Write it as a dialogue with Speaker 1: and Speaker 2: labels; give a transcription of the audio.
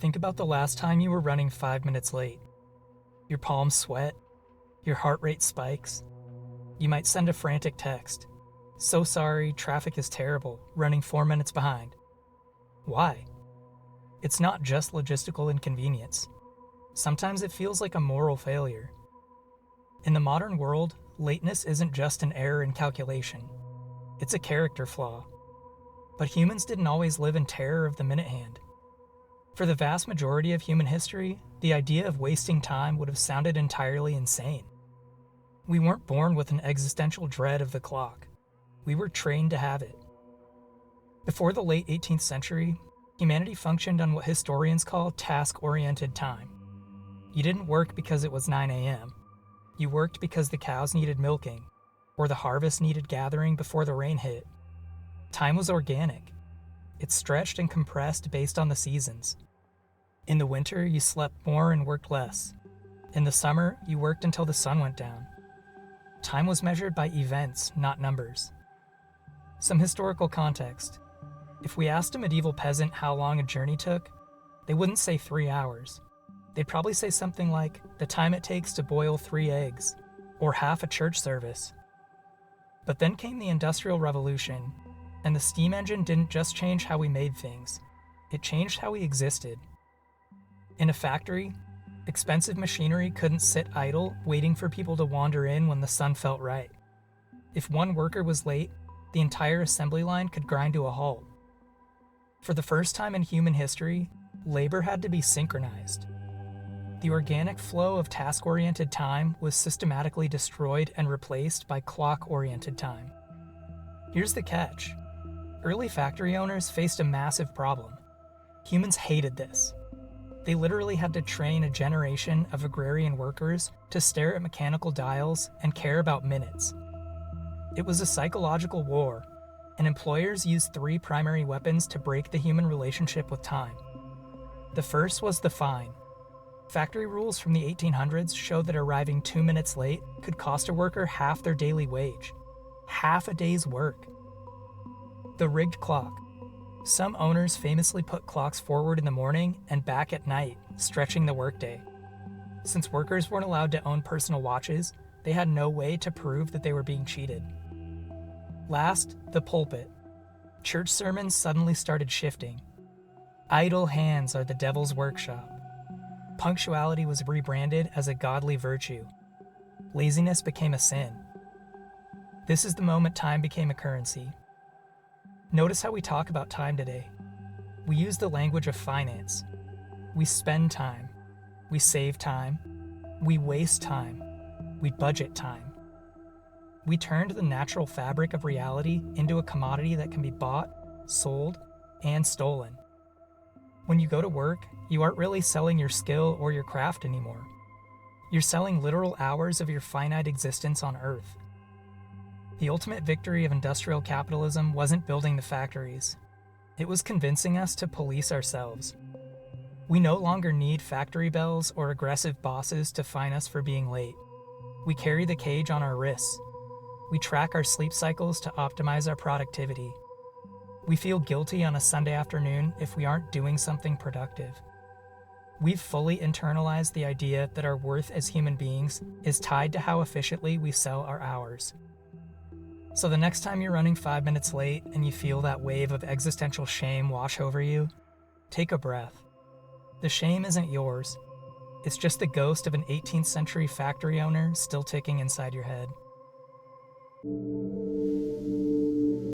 Speaker 1: Think about the last time you were running 5 minutes late. Your palms sweat, your heart rate spikes. You might send a frantic text. So sorry, traffic is terrible, running 4 minutes behind. Why? It's not just logistical inconvenience. Sometimes it feels like a moral failure. In the modern world, lateness isn't just an error in calculation. It's a character flaw. But humans didn't always live in terror of the minute hand. For the vast majority of human history, the idea of wasting time would have sounded entirely insane. We weren't born with an existential dread of the clock. We were trained to have it. Before the late 18th century, humanity functioned on what historians call task-oriented time. You didn't work because it was 9 a.m. You worked because the cows needed milking, or the harvest needed gathering before the rain hit. Time was organic. It stretched and compressed based on the seasons. In the winter, you slept more and worked less. In the summer, you worked until the sun went down. Time was measured by events, not numbers. Some historical context. If we asked a medieval peasant how long a journey took, they wouldn't say 3 hours. They'd probably say something like the time it takes to boil 3 eggs, or half a church service. But then came the Industrial Revolution, and the steam engine didn't just change how we made things, it changed how we existed. In a factory, expensive machinery couldn't sit idle waiting for people to wander in when the sun felt right. If one worker was late, the entire assembly line could grind to a halt. For the first time in human history, labor had to be synchronized. The organic flow of task-oriented time was systematically destroyed and replaced by clock-oriented time. Here's the catch. Early factory owners faced a massive problem. Humans hated this. They literally had to train a generation of agrarian workers to stare at mechanical dials and care about minutes. It was a psychological war, and employers used 3 primary weapons to break the human relationship with time. The first was the fine. Factory rules from the 1800s showed that arriving 2 minutes late could cost a worker half their daily wage. Half a day's work. The rigged clock. Some owners famously put clocks forward in the morning and back at night, stretching the workday. Since workers weren't allowed to own personal watches, they had no way to prove that they were being cheated. Last, the pulpit. Church sermons suddenly started shifting. Idle hands are the devil's workshop. Punctuality was rebranded as a godly virtue. Laziness became a sin. This is the moment time became a currency. Notice how we talk about time today. We use the language of finance. We spend time. We save time. We waste time. We budget time. We turned the natural fabric of reality into a commodity that can be bought, sold, and stolen. When you go to work, you aren't really selling your skill or your craft anymore. You're selling literal hours of your finite existence on Earth. The ultimate victory of industrial capitalism wasn't building the factories. It was convincing us to police ourselves. We no longer need factory bells or aggressive bosses to fine us for being late. We carry the cage on our wrists. We track our sleep cycles to optimize our productivity. We feel guilty on a Sunday afternoon if we aren't doing something productive. We've fully internalized the idea that our worth as human beings is tied to how efficiently we sell our hours. So the next time you're running 5 minutes late and you feel that wave of existential shame wash over you, take a breath. The shame isn't yours. It's just the ghost of an 18th century factory owner still ticking inside your head.